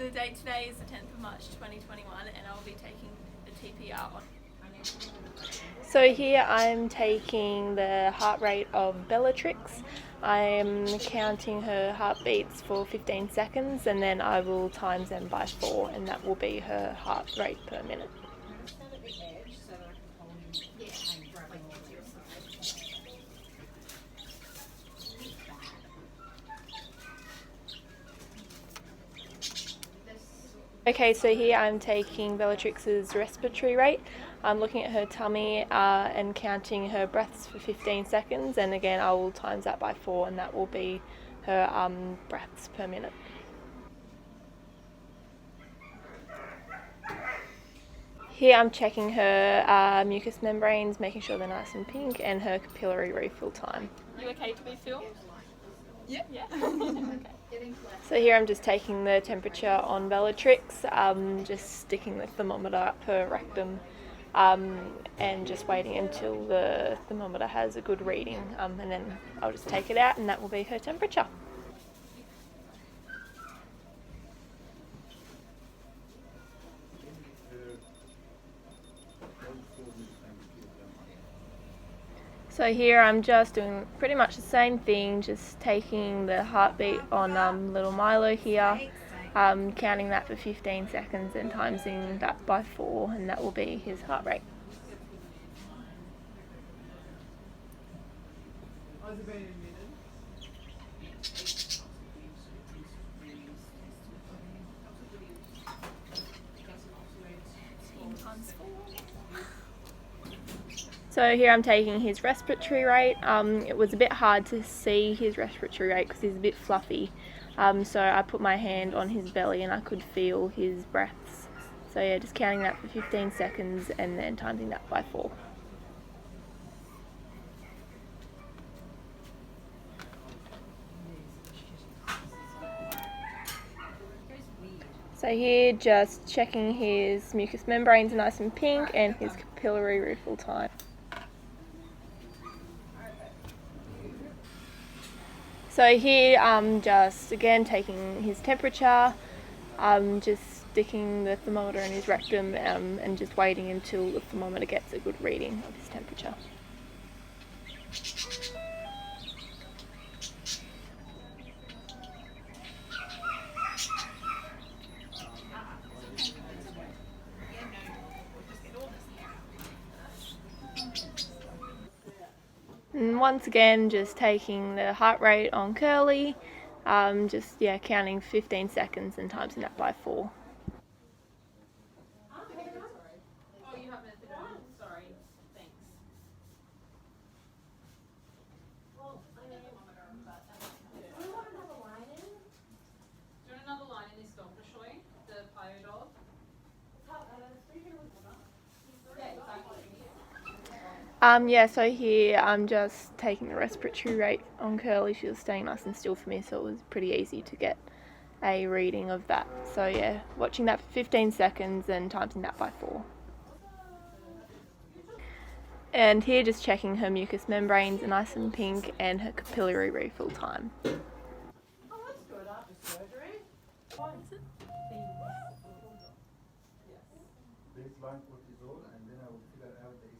The date today is the 10th of March 2021 and I'll be taking the TPR on. So here I'm taking the heart rate of Bellatrix. I'm counting her heartbeats for 15 seconds and then I will times them by 4 and that will be her heart rate per minute. Okay, so here I'm taking Bellatrix's respiratory rate. I'm looking at her tummy and counting her breaths for 15 seconds, and again I will times that by 4 and that will be her breaths per minute. Here I'm checking her mucous membranes, making sure they're nice and pink, and her capillary refill time. You okay to be filmed? Yep. Yeah. Okay. So here I'm just taking the temperature on Bellatrix, just sticking the thermometer up her rectum and just waiting until the thermometer has a good reading, and then I'll just take it out and that will be her temperature. So here I'm just doing pretty much the same thing, just taking the heartbeat on little Milo here, counting that for 15 seconds and timesing that by 4 and that will be his heart rate. So here I'm taking his respiratory rate. It was a bit hard to see his respiratory rate because he's a bit fluffy. So I put my hand on his belly and I could feel his breaths. So yeah, just counting that for 15 seconds and then timing that by 4. So here just checking his mucous membranes are nice and pink and his capillary refill time. So here I'm just again taking his temperature, just sticking the thermometer in his rectum and just waiting until the thermometer gets a good reading of his temperature. And once again just taking the heart rate on Curly, just counting 15 seconds and timesing that by 4. Oh, you haven't been on? Sorry. Thanks. Do you want another line in this dog to show you? The Pio dog? So here I'm just taking the respiratory rate on Curly. She was staying nice and still for me, so it was pretty easy to get a reading of that. So yeah, watching that for 15 seconds and timesing that by 4. And here just checking her mucous membranes are nice and pink and her capillary refill time. Oh, that's good after surgery. What is it? Baseline cortisol, and then I will figure out the